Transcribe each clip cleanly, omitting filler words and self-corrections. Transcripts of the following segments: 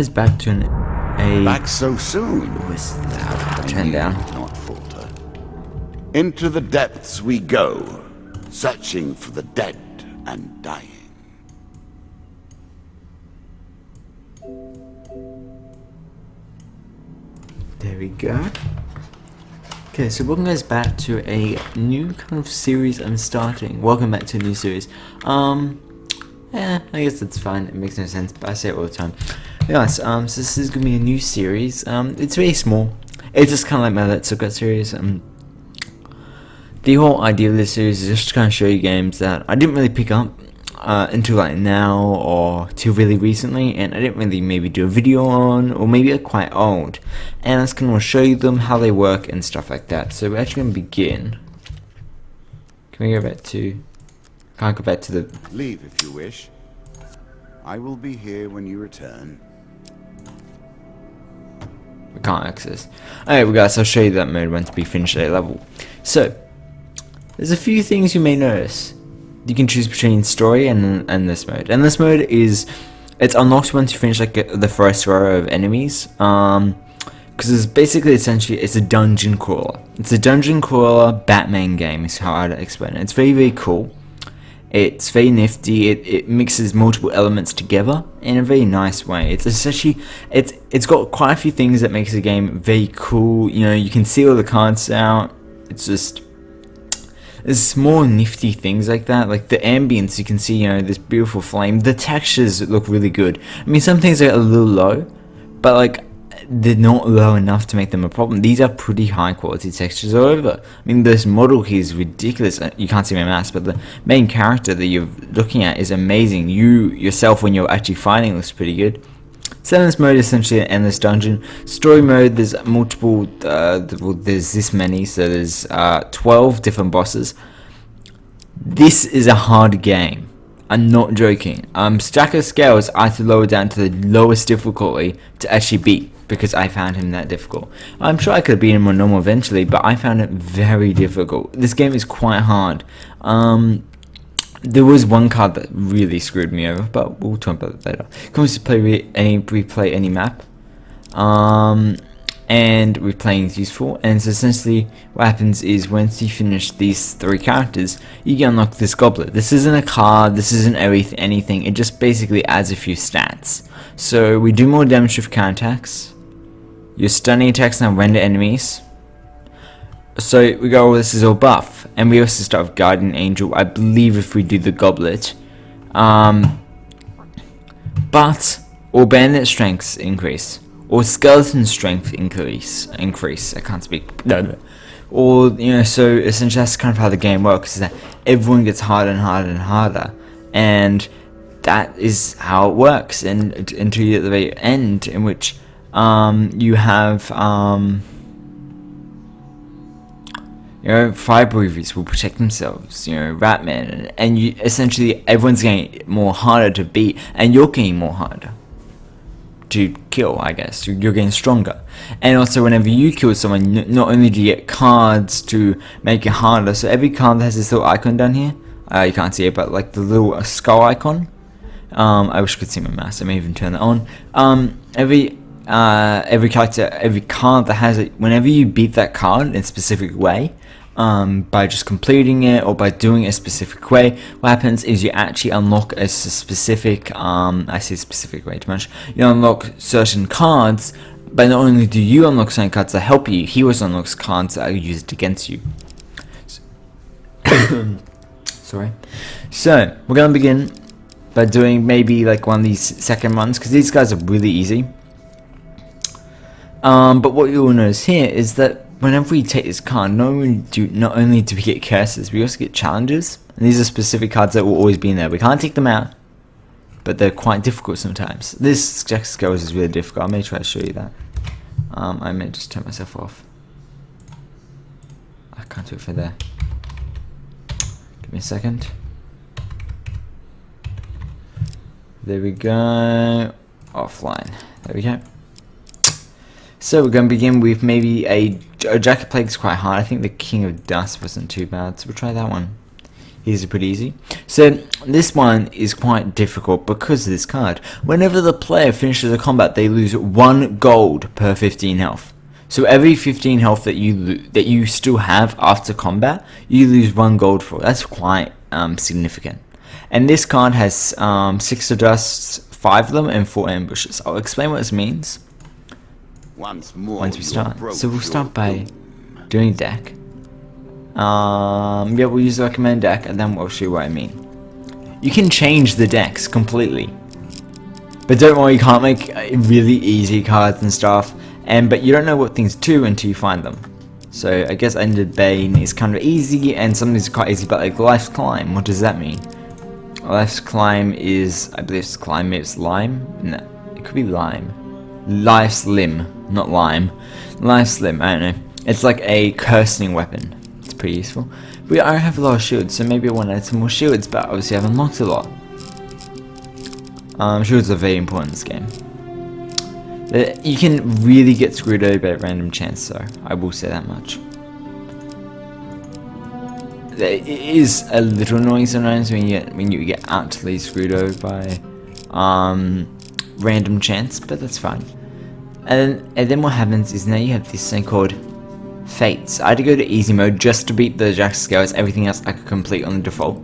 It's back to Back so soon. was I turn knew down. you'd not falter. Into the depths we go, searching for the dead and dying. There we go. Okay, so welcome guys back to a new kind of series I'm starting. Welcome back to a new series. Yeah, I guess that's fine. It makes no sense, but I say it all the time. Yes, so this is gonna be a new series. It's very small. It's just kind of like my Let's Look At series. The whole idea of this series is just to kind of show you games that I didn't really pick up until like now or till really recently, and I didn't really maybe do a video on, or maybe are quite old, and I just kind of want to show you them, how they work and stuff like that. So we're actually going to begin. Can we go back to... Can't go back to the... Leave if you wish. I will be here when you return. We can't access. Alright guys, I'll show you that mode once we finish that level. So, there's a few things you may notice. You can choose between story and this mode. And this mode is, it's unlocked once you finish like the first row of enemies. Because it's basically essentially it's a dungeon crawler. It's a dungeon crawler Batman game is how I'd explain it. It's very, very cool. It's very nifty. It mixes multiple elements together in a very nice way. It's essentially it's got quite a few things that makes the game very cool. You know, you can see all the cards out. It's just there's more nifty things like that, like the ambience. You can see, you know, this beautiful flame. The textures look really good. I mean, some things are a little low, but like they're not low enough to make them a problem. These are pretty high quality textures all over. I mean, this model here is ridiculous. You can't see my mouse, but the main character that you're looking at is amazing. You yourself, when you're actually fighting, looks pretty good. Endless mode is essentially an endless dungeon. Story mode, there's multiple, there's this many, so there's 12 different bosses. This is a hard game. I'm not joking. Stacker Scales I had to lower down to the lowest difficulty to actually beat, because I found him that difficult. I'm sure I could beat him on normal eventually, but I found it very difficult. This game is quite hard. There was one card that really screwed me over, but we'll talk about it later. Can we just replay any map? And replaying is useful, and so essentially what happens is once you finish these 3 characters, you can unlock this goblet. This isn't a card, this isn't anything, it just basically adds a few stats. So we do more damage with counterattacks. Your stunning attacks now render enemies. So we go, this is all buff, and we also start with Guardian Angel, I believe, if we do the goblet. But or bandit strengths increase, or skeleton strength increase. I can't speak. No. Or, you know, so essentially that's kind of how the game works, is that everyone gets harder and harder and harder, and that is how it works, and until you get to the very end, in which you have you know, fire breathers will protect themselves, you know, Ratman, and you essentially everyone's getting more harder to beat, and you're getting more harder to kill, I guess. You're getting stronger. And also whenever you kill someone, not only do you get cards to make it harder, so every card that has this little icon down here, you can't see it, but like the little skull icon, I wish I could see my mouse, I may even turn that on. Every character, every card that has it, whenever you beat that card in a specific way, by just completing it or by doing it a specific way, what happens is you actually unlock a specific, I say specific way too much, you unlock certain cards, but not only do you unlock certain cards that help you, he also unlocks cards that are used against you. Sorry. So, we're going to begin by doing maybe like one of these second ones, because these guys are really easy. But what you'll notice here is that whenever we take this card, not only do we get curses, we also get challenges. And these are specific cards that will always be in there. We can't take them out, but they're quite difficult sometimes. This Jack Scales is really difficult. I may try to show you that. I may just turn myself off. I can't do it for there. Give me a second. There we go. Offline. There we go. So we're going to begin with maybe a Jack of Plague is quite hard. I think the King of Dust wasn't too bad, so we'll try that one. He's pretty easy. So this one is quite difficult because of this card. Whenever the player finishes a combat, they lose 1 gold per 15 health. So every 15 health that you still have after combat, you lose 1 gold for. That's quite significant. And this card has 6 adjusts, 5 of them, and 4 ambushes. I'll explain what this means Once we start. So we'll start by doing deck. Yeah, we'll use the recommend deck, and then we'll show you what I mean. You can change the decks completely, but don't worry, you can't make really easy cards and stuff. But you don't know what things do until you find them. So I guess Ended Bane is kind of easy, and something's quite easy. But like Life's Climb, what does that mean? Life's Climb is, I believe it's Climb. It's Lime. No, it could be Lime. Life's Limb, not Lime. Life's Limb. I don't know. It's like a cursing weapon. Pretty useful. I have a lot of shields, so maybe I want to add some more shields, but obviously I've unlocked a lot. Shields are very important in this game. You can really get screwed over by random chance, so I will say that much. It is a little annoying sometimes when you get actually screwed over by random chance, but that's fine. And then what happens is now you have this thing called Fates. I had to go to easy mode just to beat the Jack Scales. Everything else I could complete on the default.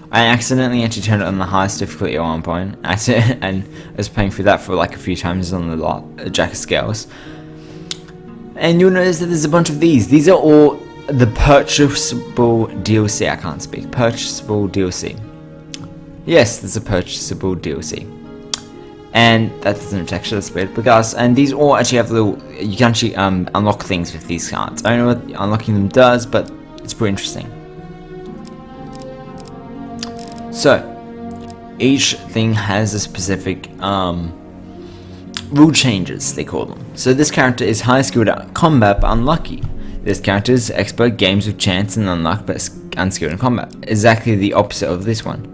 I accidentally actually turned it on the highest difficulty at one point, and I was playing through that for like a few times on the Jack Scales. And you'll notice that there's a bunch of these. These are all the purchasable DLC. I can't speak. Purchasable DLC. Yes, there's a purchasable DLC. And that doesn't texture, that's weird, because, and these all actually have little, you can actually unlock things with these cards. I don't know what unlocking them does, but it's pretty interesting. So, each thing has a specific rule changes, they call them. So this character is high skilled at combat, but unlucky. This character is expert games with chance and unluck, but unskilled in combat. Exactly the opposite of this one.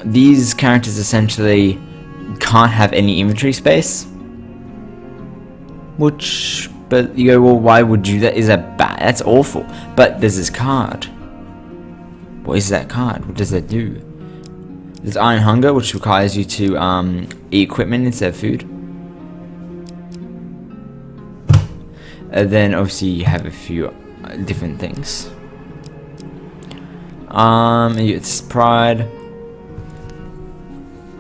These characters essentially can't have any inventory space, but you go, well, why would you? That is that bad? That's awful. But there's this card. What is that card? What does that do? There's Iron Hunger, which requires you to eat equipment instead of food. And then obviously you have a few different things. It's Pride.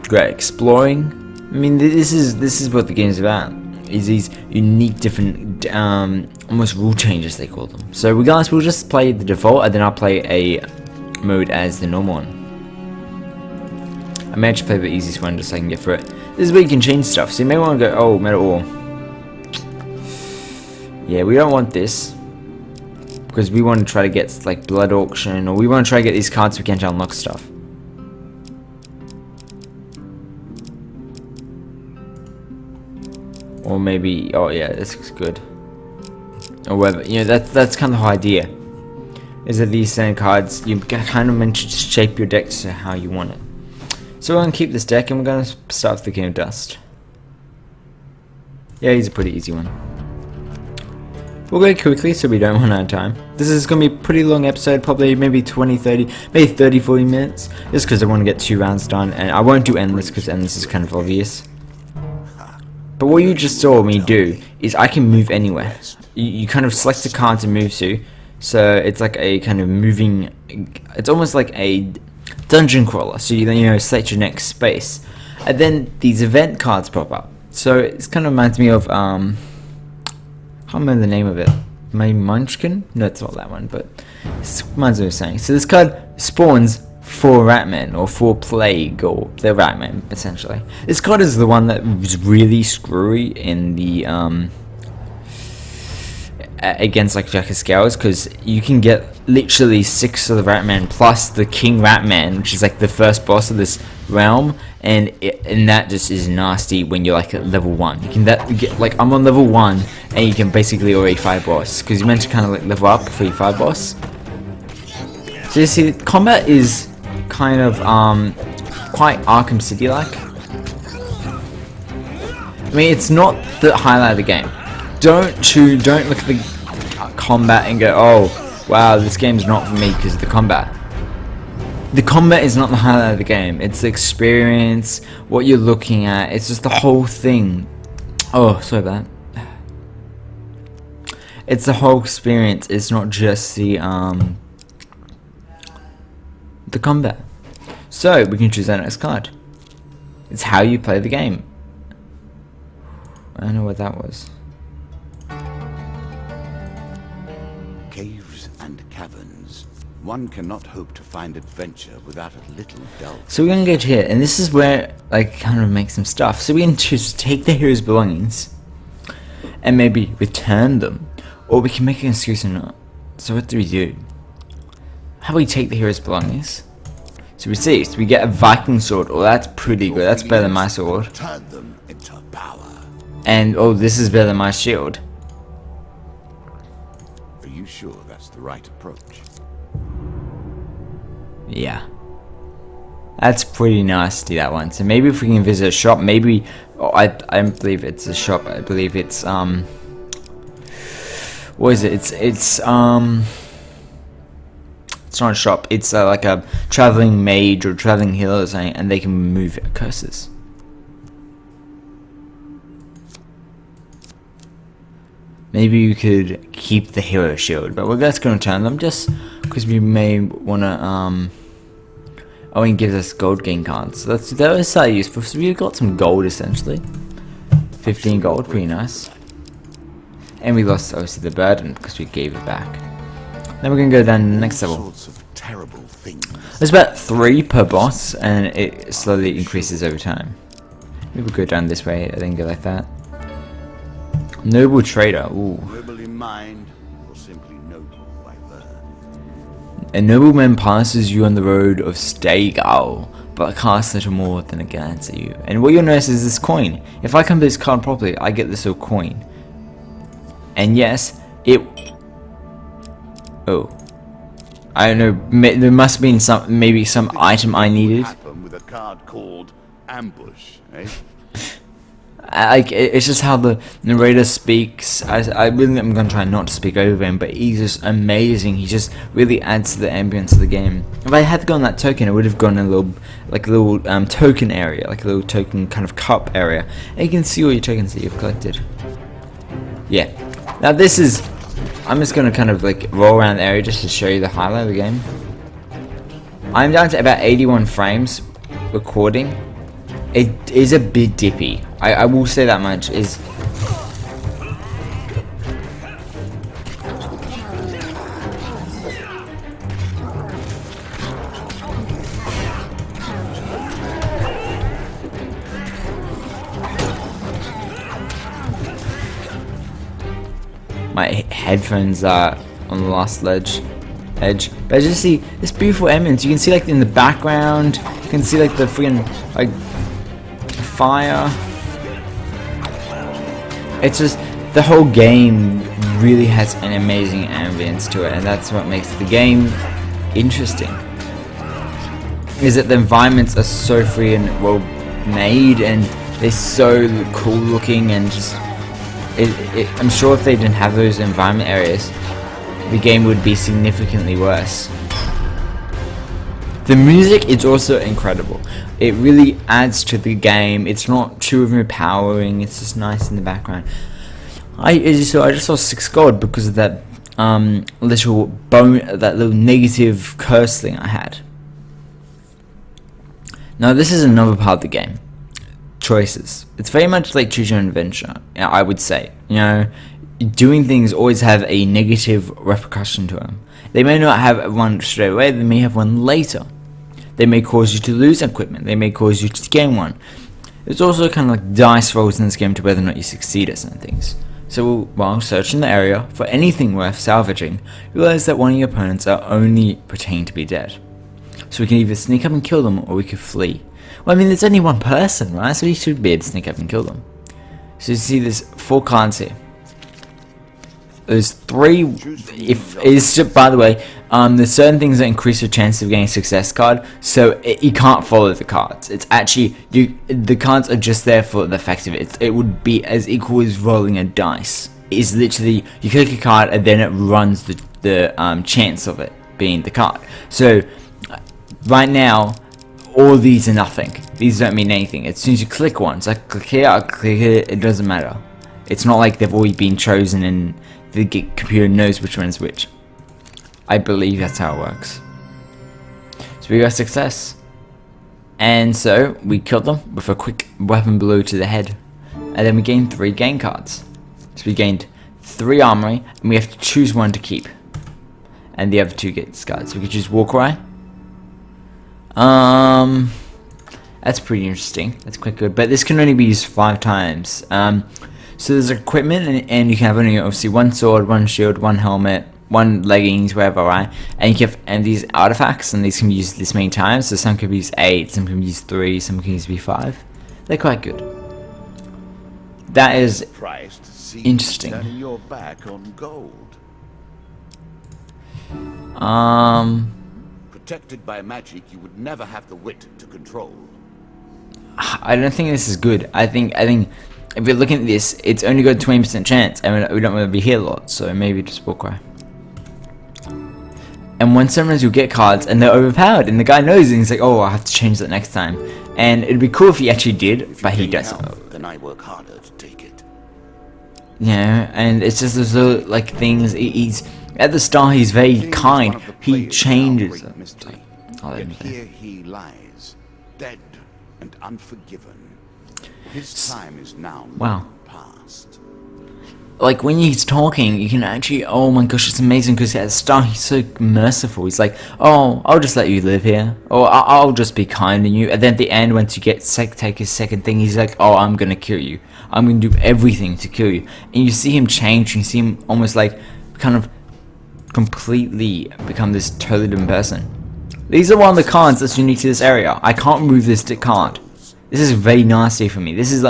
Great exploring. I mean, this is what the game's about. Is these unique, different, almost rule changes they call them. So regardless, we'll just play the default, and then I'll play a mode as the normal one. I may actually play the easiest one just so I can get through it. This is where you can change stuff. So you may want to go, oh, metal ore. Yeah, we don't want this because we want to try to get like blood auction, or we want to try to get these cards so we can't unlock stuff. Or maybe, oh yeah, this looks good. Or whatever, you know, that's kind of the whole idea. Is that these same cards, you kind of meant to shape your deck to how you want it. So we're going to keep this deck, and we're going to start with the King of Dust. Yeah, he's a pretty easy one. We'll go quickly so we don't run out of time. This is going to be a pretty long episode, probably maybe 20, 30, maybe 30, 40 minutes. Just because I want to get 2 rounds done, and I won't do endless because endless is kind of obvious. But what you just saw me do is I can move anywhere. You kind of select the card to move to, so it's like a kind of moving. It's almost like a dungeon crawler. So you select your next space, and then these event cards pop up. So it kind of reminds me of I can't remember the name of it. Maybe Munchkin? No, it's not that one, but it reminds me of saying. So this card spawns 4 Ratmen, or 4 Plague, or the Ratmen, essentially. This card is the one that was really screwy in the against like Jack of Scales, because you can get literally 6 of the Ratmen plus the King Ratman, which is like the first boss of this realm, and that just is nasty when you're like at level 1. You can get like, I'm on level 1, and you can basically already fight boss, because you meant to kind of like level up before you fight boss. So you see, combat is kind of quite Arkham City like. I mean, it's not the highlight of the game. Don't look at the combat and go, oh, wow, this game's not for me because of the combat. The combat is not the highlight of the game. It's the experience, what you're looking at. It's just the whole thing. Oh, sorry about that. It's the whole experience. It's not just the combat. So we can choose our next card. It's how you play the game. I don't know what that was. Caves and caverns. One cannot hope to find adventure without a little delve. So we're gonna go to here, and this is where like kind of make some stuff. So we can choose to take the hero's belongings and maybe return them, or we can make an excuse or not. So what do we do? How do we take the hero's belongings? So we see, so we get a Viking sword. Oh, that's pretty good. That's better than my sword. Turn them into power. And oh, this is better than my shield. Are you sure that's the right approach? Yeah. That's pretty nasty, that one. So maybe if we can visit a shop, maybe... Oh, I don't believe it's a shop. I believe it's, what is it? It's not a shop. It's like a traveling mage or traveling healer or something, and they can remove curses. Maybe you could keep the hero shield, but we're just going to turn them just because we may want to, oh, and gives us gold gain cards. So that was so useful. So we got some gold essentially. 15 gold, pretty nice. And we lost obviously the burden because we gave it back. Then we're going to go down to the next level. Sorts of terrible things. There's about 3 per boss, and it slowly increases over time. Maybe we'll go down this way, I think go like that. Noble trader, ooh. Noble in mind, or simply noble by birth. A nobleman passes you on the road of Steigal, but casts little more than a glance at you. And what you'll notice is this coin. If I complete this card properly, I get this little coin. And yes, it... Oh. I don't know, there must have been maybe some item I needed. Happen with a card called Ambush, eh? Like, it's just how the narrator speaks. I really am going to try not to speak over him, but he's just amazing. He just really adds to the ambience of the game. If I had gone that token, I would have gone in a little, like a little token area, like a little token kind of cup area. And you can see all your tokens that you've collected. Yeah. Now this is, I'm just going to kind of like roll around the area just to show you the highlight of the game. I'm down to about 81 frames recording. It is a bit dippy. I will say that much. Is my headphones are on the last edge. But as you see, this beautiful ambience. You can see like in the background, you can see like the freaking like fire. It's just the whole game really has an amazing ambience to it, and that's what makes the game interesting. Is that the environments are so free and well made, and they're so cool looking, and just I'm sure if they didn't have those environment areas, the game would be significantly worse. The music is also incredible. It really adds to the game. It's not too overpowering. It's just nice in the background. As you saw, I just saw 6 gold because of that little negative curse thing I had. Now this is another part of the game. Choices. It's very much like choose your own adventure. I would say. You know, doing things always have a negative repercussion to them. They may not have one straight away. They may have one later. They may cause you to lose equipment. They may cause you to gain one. There's also kind of like dice rolls in this game to whether or not you succeed at certain things. So while searching the area for anything worth salvaging, you realize that one of your opponents are only pretending to be dead. So we can either sneak up and kill them, or we could flee. Well, I mean, there's only one person, right? So we should be able to sneak up and kill them. So you see there's 4 cards here. There's 3, by the way, there's certain things that increase your chance of getting a success card, so you can't follow the cards. It's actually, the cards are just there for the effect of it. It would be as equal as rolling a dice. It's literally, you click a card and then it runs the the chance of it being the card. So right now, all these are nothing. These don't mean anything. As soon as you click one, so I click here, I click here, it doesn't matter. It's not like they've already been chosen and the computer knows which one is which. I believe that's how it works. So we got success. And so we killed them with a quick weapon blow to the head. And then we gained 3 game cards. So we gained 3 armory, and we have to choose one to keep. And the other 2 get discarded. So we can choose Warcry. That's pretty interesting. That's quite good. But this can only be used 5 times. So there's equipment, and you can have only obviously 1 sword, 1 shield, 1 helmet, 1 leggings, whatever, right? And you can have these artifacts, and these can be used this many times. So some can be used 8, some can be used 3, some can be 5. They're quite good. That is interesting. Turning your back on gold. Protected by magic you would never have the wit to control. I don't think this is good. I think if you're looking at this, it's only got a 20% chance, and we don't want to be here a lot, so maybe just Warcry. And when sometimes you'll get cards and they're overpowered, and the guy knows it, and he's like, oh, I have to change that next time. And it'd be cool if he actually did, but he doesn't. Help, then I work harder to take it. Yeah, and it's just those little, like, things. He's at the start, he's very kind. He changes. Yet here he lies, dead and unforgiven. His time is now past. Like, when he's talking, you can actually, oh my gosh, it's amazing, because at the start he's so merciful. He's like, oh, I'll just let you live here, or I'll just be kind to you. And then at the end, once you get take his second thing, he's like, oh, I'm gonna kill you. I'm gonna do everything to kill you. And you see him change, and you see him almost like kind of completely become this totally different person. These are one of the cards that's unique to this area. I can't remove this card. This is very nasty for me. This is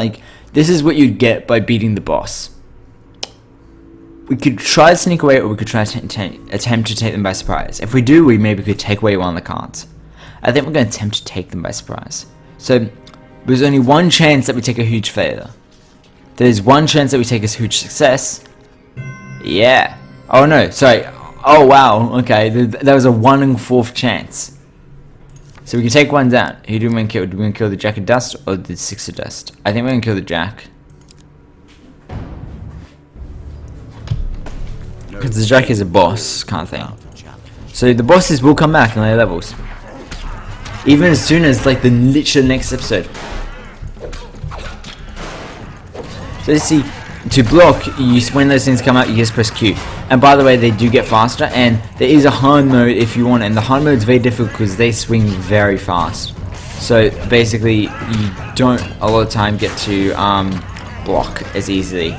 what you get by beating the boss. We could try to sneak away, or we could try to attempt to take them by surprise. If we do, we maybe could take away one of the cards. I think we're going to attempt to take them by surprise. So, there's only one chance that we take a huge failure. There's one chance that we take a huge success. Yeah. Oh no, sorry. Oh wow, okay. There was a 1 in 4th chance. So we can take one down. Who do we want to kill? Do we want to kill the Jack of Dust or the 6 of Dust? I think we're going to kill the Jack. Because the Jack is a boss kind of thing. So the bosses will come back in their levels. Even as soon as like the literal next episode. So let's see. To block, when those things come out, you just press Q. And by the way, they do get faster, and there is a hard mode if you want it. And the hard mode is very difficult because they swing very fast. So basically, you don't a lot of time get to block as easily.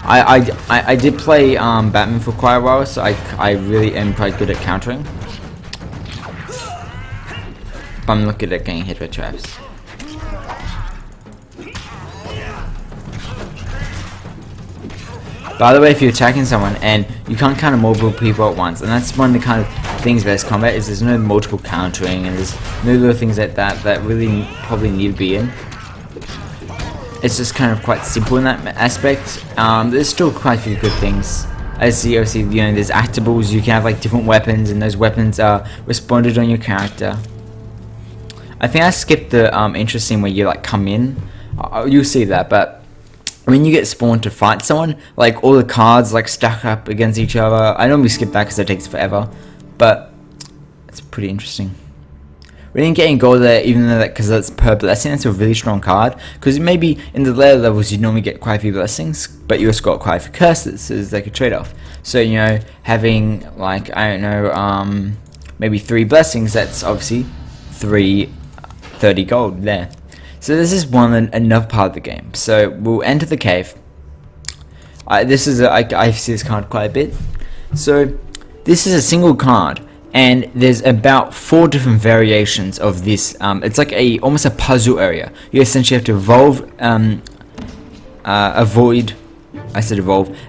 I did play Batman for quite a while, so I really am quite good at countering. But I'm not good at getting hit with traps. By the way, if you're attacking someone and you can't counter multiple people at once, and that's one of the kind of things about this combat, is there's no multiple countering, and there's no little things like that really probably need to be in. It's just kind of quite simple in that aspect. There's still quite a few good things. I see, obviously, you know, there's actables. You can have like different weapons, and those weapons are responded on your character. I think I skipped the interesting where you like come in. You'll see that, but when you get spawned to fight someone, like all the cards like stack up against each other. I normally skip that because it takes forever, but it's pretty interesting. We didn't get any gold there, even though because that's purple. I think that's a really strong card, because maybe in the later levels you normally get quite a few blessings, but you also got quite a few curses, so there's like a trade-off. So, you know, having like, I don't know, maybe 3 blessings, that's obviously 30 gold there. So this is another part of the game. So we'll enter the cave. I see this card quite a bit. So this is a single card, and there's about 4 different variations of this. It's like almost a puzzle area. You essentially have to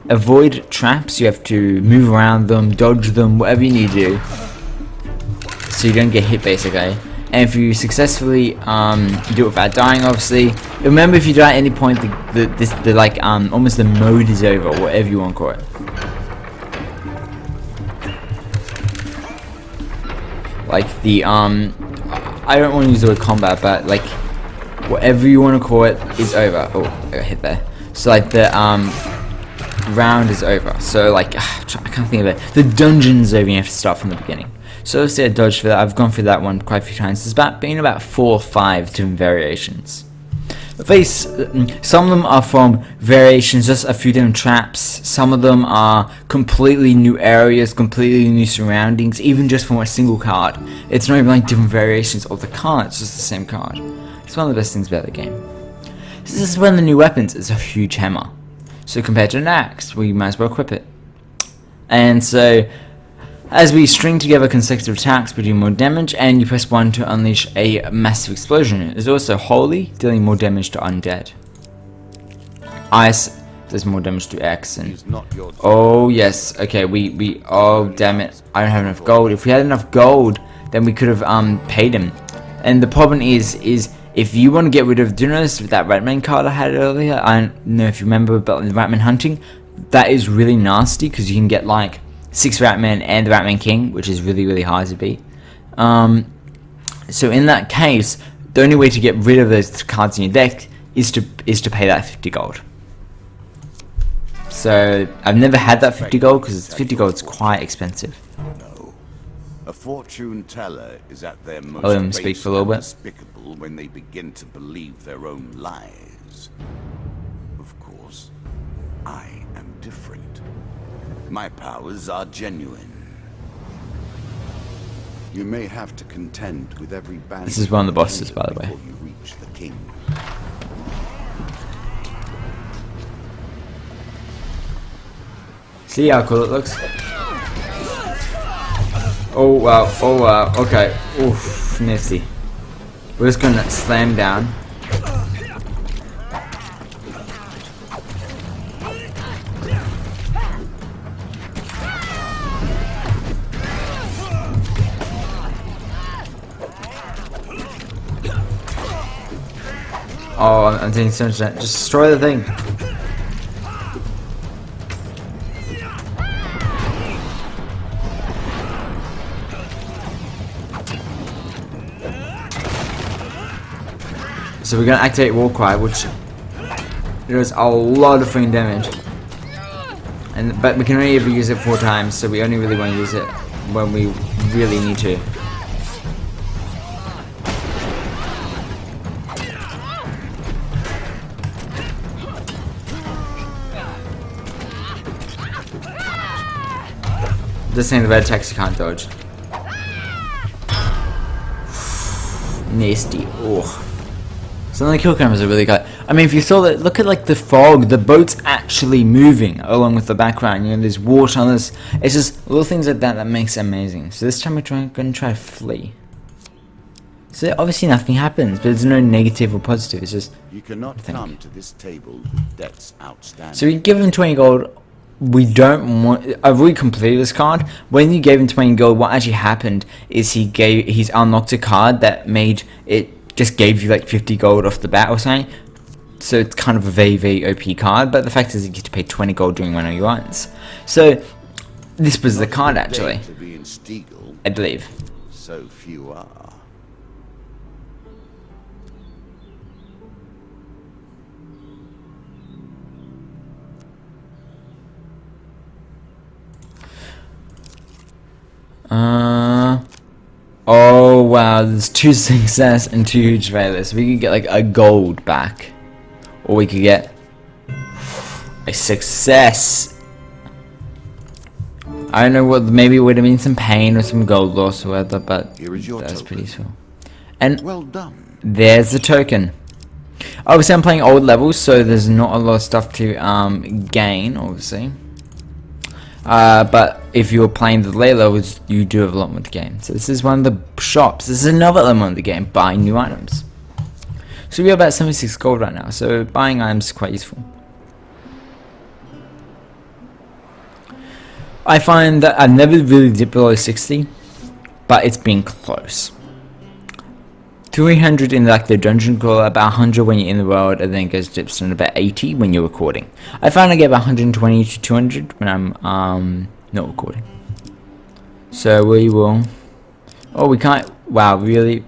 avoid traps. You have to move around them, dodge them, whatever you need to do, so you don't get hit basically. And if you successfully do it without dying, obviously, remember if you die at any point, almost the mode is over, or whatever you want to call it. like the I don't want to use the word combat, but like whatever you want to call it is over. Oh, I got hit there. So like the round is over. So like I can't think of it. The dungeon's over. You have to start from the beginning. So let's say I dodge for that. I've gone through that one quite a few times. There's been about 4 or 5 different variations. Some of them are from variations, just a few different traps. Some of them are completely new areas, completely new surroundings, even just from a single card. It's not even like different variations of the card, it's just the same card. It's one of the best things about the game. This is one of the new weapons. It's a huge hammer. So compared to an axe, we might as well equip it. And so as we string together consecutive attacks, we do more damage, and you press 1 to unleash a massive explosion. There's also Holy, dealing more damage to undead. Ice does more damage to X, and oh yes, okay, oh damn it, I don't have enough gold. If we had enough gold, then we could have paid him. And the problem is if you want to get rid of, do you notice that Ratman card I had earlier? I don't know if you remember about the Ratman hunting. That is really nasty because you can get like 6 Ratman and the Ratman King, which is really, really hard to beat. So in that case, the only way to get rid of those cards in your deck is to pay that 50 gold. So I've never had that 50 gold because 50 gold is quite expensive. No. A fortune teller is at their most I'll let him speak for a little bit. despicable when they begin to believe their own lies. Of course, I am different. My powers are genuine. You may have to contend with every band. This is one of the bosses, by the way. Before you reach the king. See how cool it looks? Oh wow, okay. Oof, nasty. We're just gonna slam down. Oh, I'm taking so much damage. Just destroy the thing. So we're gonna activate Warcry, which does a lot of freaking damage. But we can only ever use it 4 times, so we only really want to use it when we really need to. This thing, the red attacks you can't dodge. Nasty. Oh. Some of the kill cameras are really good. I mean, if you saw that, look at like the fog, the boat's actually moving along with the background. You know, there's water on this. It's just little things like that that makes it amazing. So this time we're gonna try to flee. So obviously nothing happens, but there's no negative or positive. It's just You cannot come to this table with debts outstanding. so we give him 20 gold. We don't want. I've already completed this card. When you gave him 20 gold, what actually happened is he's unlocked a card that made it. Just gave you like 50 gold off the bat or something. So it's kind of a very, very OP card, but the fact is you get to pay 20 gold during one of your runs. So this was the card actually, To be in Stiegel, I believe. so few are. Oh wow, there's 2 success and 2 huge failures. So we could get like a gold back. Or we could get a success. I don't know what, maybe it would have been some pain or some gold loss or whatever, but Here is your that's token. pretty useful. And Well done. there's the token. Obviously I'm playing old levels, so there's not a lot of stuff to gain, obviously. But if you're playing the later levels, you do have a lot more to gain. So this is one of the shops. This is another element of the game, buying new items. So we have about 76 gold right now, so buying items is quite useful. I find that I've never really dipped below 60, but it's been close. 300 in like the dungeon crawl, about 100 when you're in the world, and then it goes dips to about 80 when you're recording. I find I get about 120 to 200 when I'm not recording. So we will Oh, we can't. Wow, really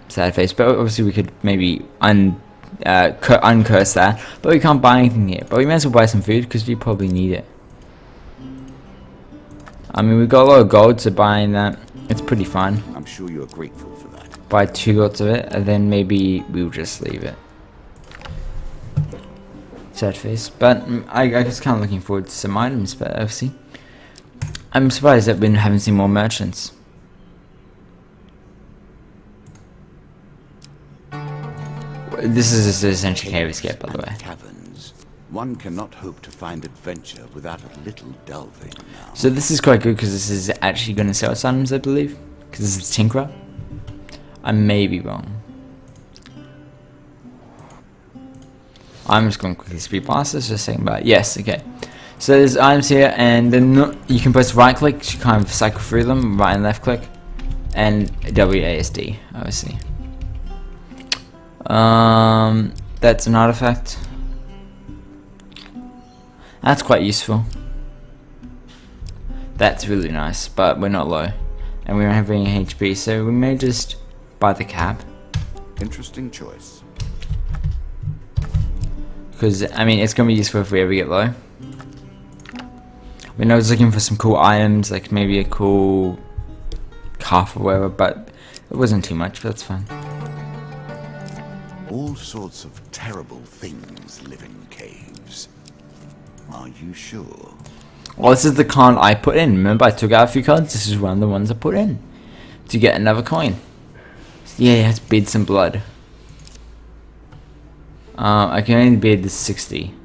sad face. But obviously we could maybe uncurse that. But we can't buy anything here. But we might as well buy some food because we probably need it. I mean, we got a lot of gold, so buying that, it's pretty fine. I'm sure you're grateful for that. Buy 2 lots of it, and then maybe we'll just leave it. Sad face. But I just kind of looking forward to some items, but obviously. I'm surprised that we haven't seen more merchants. This is just essentially cave escape, by the way. Caverns. One cannot hope to find adventure without a little delving now. So this is quite good because this is actually going to sell us items, I believe. Because this is Tinkerer. I may be wrong. I'm just going to quickly speed past this, just saying about yes, okay. So there's items here, and then you can press right click to kind of cycle through them, right and left click, and WASD, obviously. That's an artifact. That's quite useful. That's really nice, but we're not low, and we don't have any HP, so we may just buy the cap. Interesting choice. Because I mean, it's gonna be useful if we ever get low. I was looking for some cool items, like maybe a cool calf or whatever, but it wasn't too much, but that's fine. All sorts of terrible things live in caves. Are you sure? Well, this is the card I put in. Remember, I took out a few cards. This is one of the ones I put in to get another coin. Yeah, it has beads and blood. I can only bid the 60.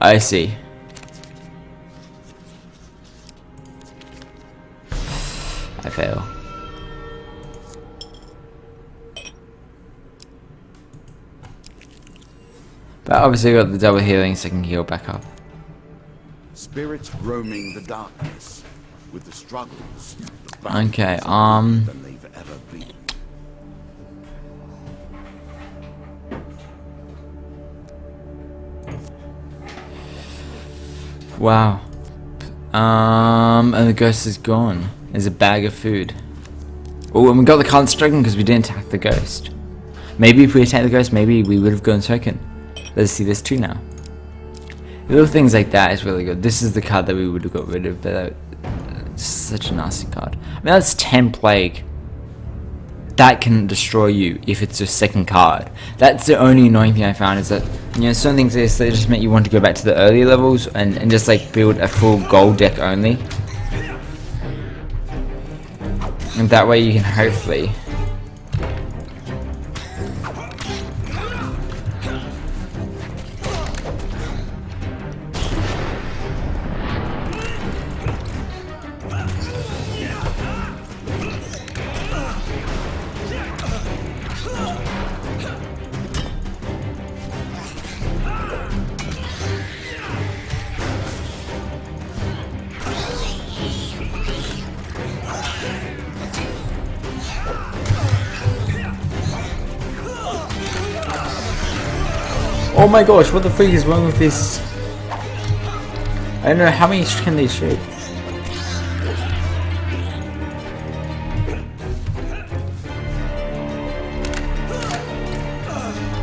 I see. I fail. But obviously I got the double healing, so I can heal back up. Spirits roaming the darkness with the struggles. Okay, than they've ever been. Wow. And the ghost is gone. There's a bag of food. Oh, and we got the card stricken because we didn't attack the ghost. Maybe if we attacked the ghost, maybe we would have gone stricken. Let's see this too now. Little things like that is really good. This is the card that we would have got rid of, but it's such a nasty card. I mean, that's 10 plague. That can destroy you if it's your second card. That's the only annoying thing I found, is that, you know, some things like this, they just make you want to go back to the earlier levels and just like build a full gold deck only. And that way you can hopefully oh my gosh, what the freak is wrong with this? I don't know, how many can they shoot?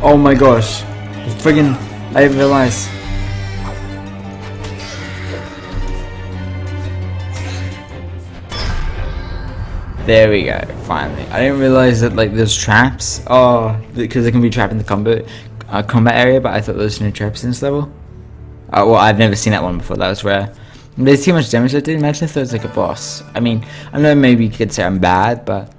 Oh my gosh. Friggin', I didn't realize. There we go, finally. I didn't realize that like there's traps. Oh, because they can be trapped in the combat area, but I thought there was no traps in this level. Well, I've never seen that one before. That was rare. There's too much damage I did. Imagine if there was like a boss. I mean, I know maybe you could say I'm bad, but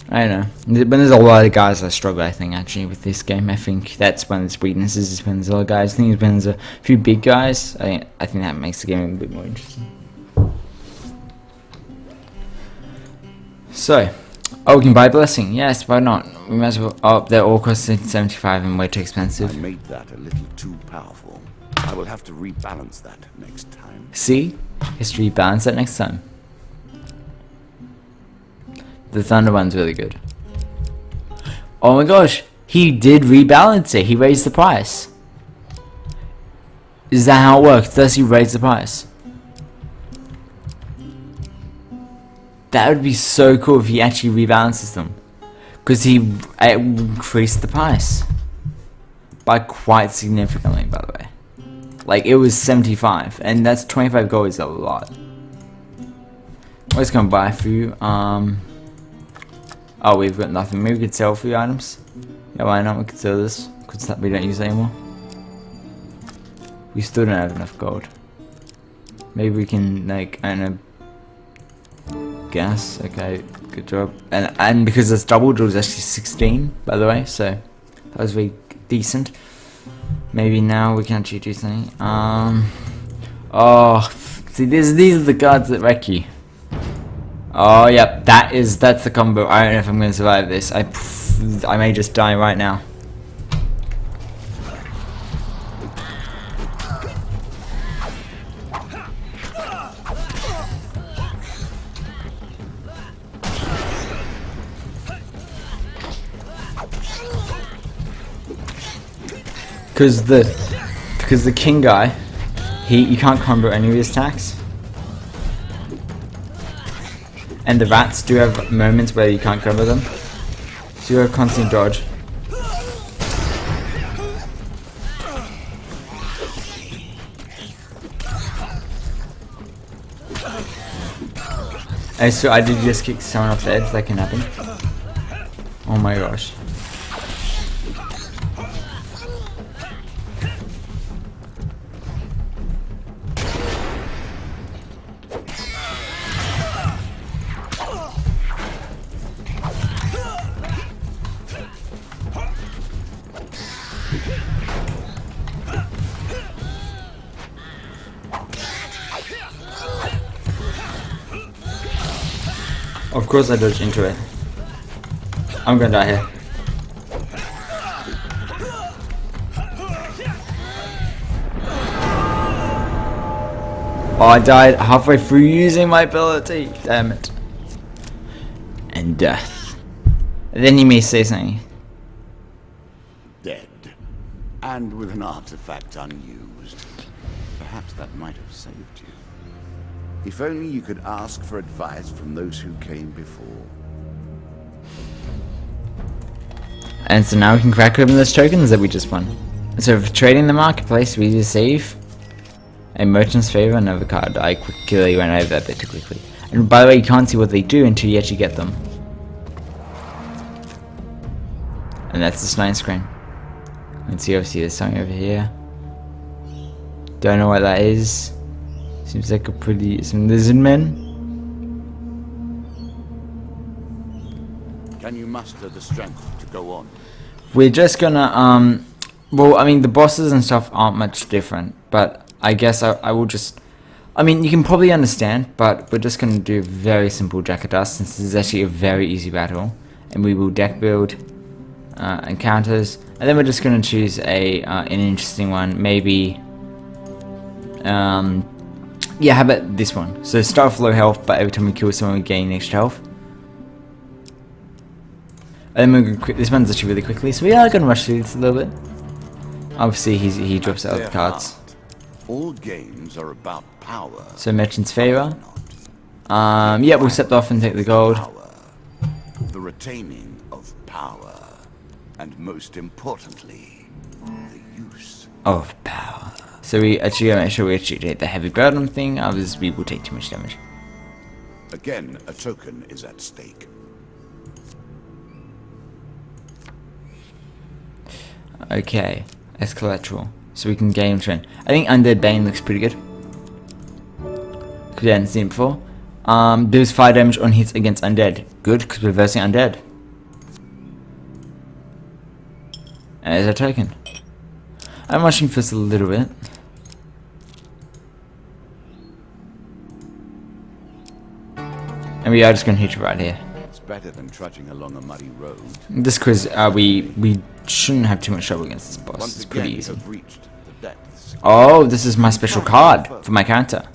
I don't know. When there's a lot of guys that struggle, I think, actually, with this game. I think that's one of its weaknesses, is when there's a lot of guys. I think when there's a few big guys, I think that makes the game a bit more interesting. So, oh, we can buy Blessing. Yes, why not? We might as well. Oh, they're all costing 75 and way too expensive. I made that a little too powerful. I will have to rebalance that next time. See? History, balance that next time. The Thunder one's really good. Oh my gosh, he did rebalance it. He raised the price. Is that how it works? Does he raise the price? That would be so cool if he actually rebalances them. Because it increased the price. By quite significantly, by the way. Like, it was 75. And that's 25 gold is a lot. What's gonna buy for you? Oh, we've got nothing. Maybe we could sell a few items. Yeah, why not? We could sell this. Because we don't use it anymore. We still don't have enough gold. Maybe we can, like, I don't know. Gas. Okay, good job. And because it's doubled, it was actually 16, by the way. So that was very decent. Maybe now we can actually do something. Oh, see, these are the guards that wreck you. Oh, yep, that's the combo. I don't know if I'm going to survive this. I may just die right now. Because the king guy, you can't combo any of his attacks. And the rats do have moments where you can't cover them. So you have constant dodge. So I did just kick someone off the edge, that can happen. Oh my gosh. Of course I dodged into it. I'm gonna die here. Oh, I died halfway through using my ability. Damn it. And death. And then you may say something. Dead. And with an artifact unused. Perhaps that might have saved you. If only you could ask for advice from those who came before. And so now we can crack open those tokens that we just won. So for trading the marketplace, we receive a merchant's favor, another card. I quickly went over that bit too quickly. And by the way, you can't see what they do until you actually get them. And that's the sign screen. Let's see, obviously there's something over here. Don't know what that is. Seems like some lizard men. Can you muster the strength to go on? We're just gonna, well, I mean, the bosses and stuff aren't much different, but I guess I will just, I mean, you can probably understand, but we're just gonna do a very simple Jack of Dust, since this is actually a very easy battle, and we will deck build encounters, and then we're just gonna choose an interesting one, maybe, yeah, how about this one? So start with low health, but every time we kill someone we gain extra health. And then we're gonna this one's actually really quickly, so we are gonna rush through this a little bit. Obviously he drops out the cards. All games are about power. So merchant's favor. Yeah, we'll step off and take the gold. Power. The retaining of power. And most importantly, the use Of power. So we actually gotta make sure we actually hit the heavy burden thing, otherwise we will take too much damage. Again, a token is at stake. Okay, as collateral. So we can gain trend. I think Undead Bane looks pretty good. Because we hadn't seen it before. Deals 5 damage on hits against undead. Good, because we're versing undead. And there's a token. I'm watching for this a little bit. And we are just going to hit you right here. It's better than trudging along a muddy road. Just because we shouldn't have too much trouble against this boss. Once It's again, pretty you easy. have reached the depths. Oh, this is my special card for my character.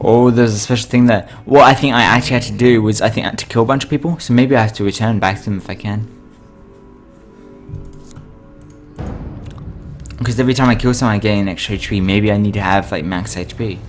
Oh, there's a special thing that, what I think I actually had to do was, I think I had to kill a bunch of people, so maybe I have to return back to them if I can. Because every time I kill someone I gain extra HP, maybe I need to have like max HP.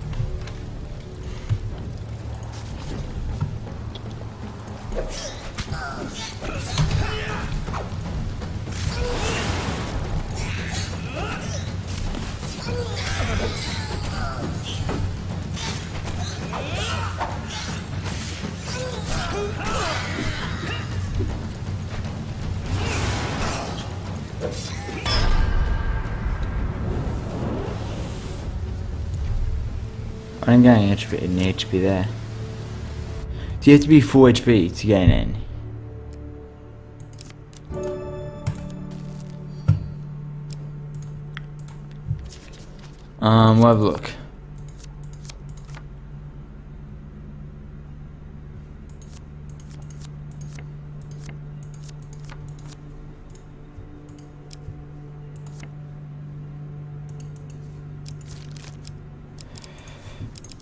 I'm getting HP there. Do you have to be full HP to gain in? We'll have a look.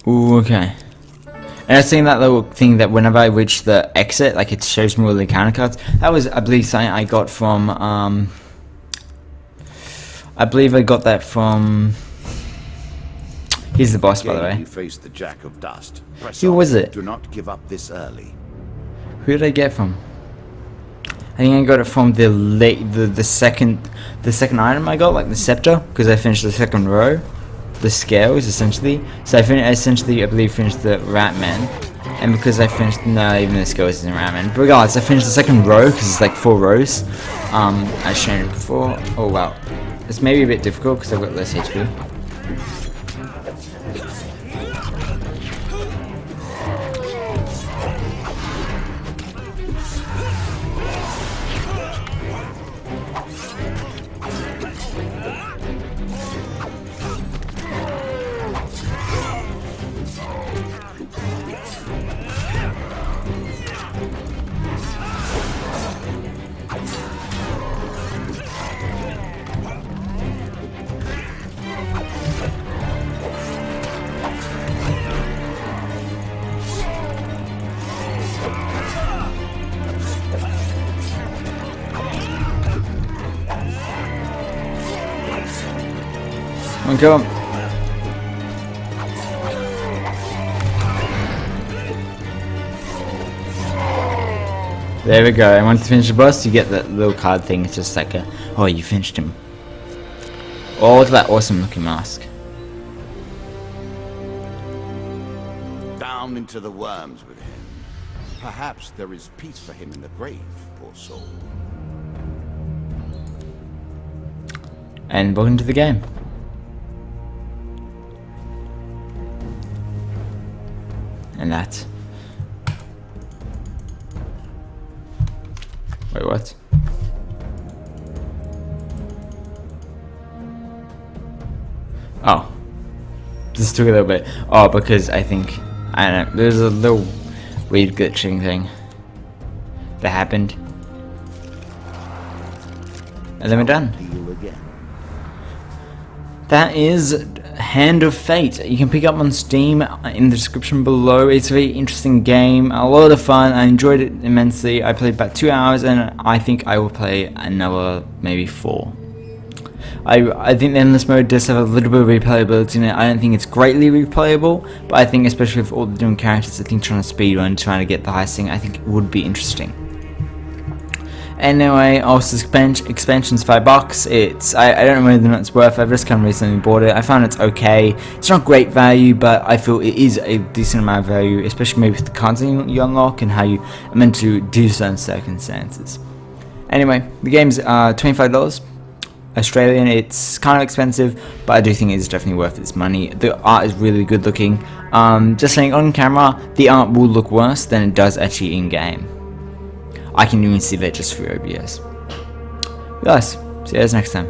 Ooh, okay. And I was saying that little thing that whenever I reach the exit, like it shows me all the encounter cards. That was, I believe, something I got from, I believe I got that from, he's the boss, by the way. You face the Jack of Dust. Press Who on. was it? Do not give up this early. Who did I get from? I think I got it from the second item I got, like the scepter, because I finished the second row. The scales essentially. So I believe finished the Ratman, and because I finished even the scales isn't Ratman. But regardless, I finished the second row because it's like 4 rows. I've shown it before. Oh wow, it's maybe a bit difficult because I've got less HP. Okay. There we go. And once you finish the boss, you get that little card thing. It's just like a, oh, you finished him. Oh, look at that awesome looking mask. Down into the worms with him. Perhaps there is peace for him in the grave, poor soul. And welcome to the game. And that. Wait, what? Oh. This took a little bit. Oh, because I think, I don't know, there's a little weird glitching thing that happened. And then we're done. That is Hand of Fate. You can pick up on Steam in the description below. It's a very interesting game, a lot of fun. I enjoyed it immensely. I played about 2 hours and I think I will play another maybe 4. I think the Endless Mode does have a little bit of replayability in it. I don't think it's greatly replayable, but I think especially with all the different characters, I think trying to speedrun, trying to get the highest thing, I think it would be interesting. Anyway, also expansion's $5. It's I don't know whether it's worth. I've just kind of recently bought it. I found it's okay. It's not great value, but I feel it is a decent amount of value, especially maybe with the cards you unlock and how you are meant to do certain circumstances. Anyway, the game's $25 Australian. It's kind of expensive, but I do think it's definitely worth its money. The art is really good looking. Just saying, on camera, the art will look worse than it does actually in game. I can even see that just through OBS. Guys, see you guys next time.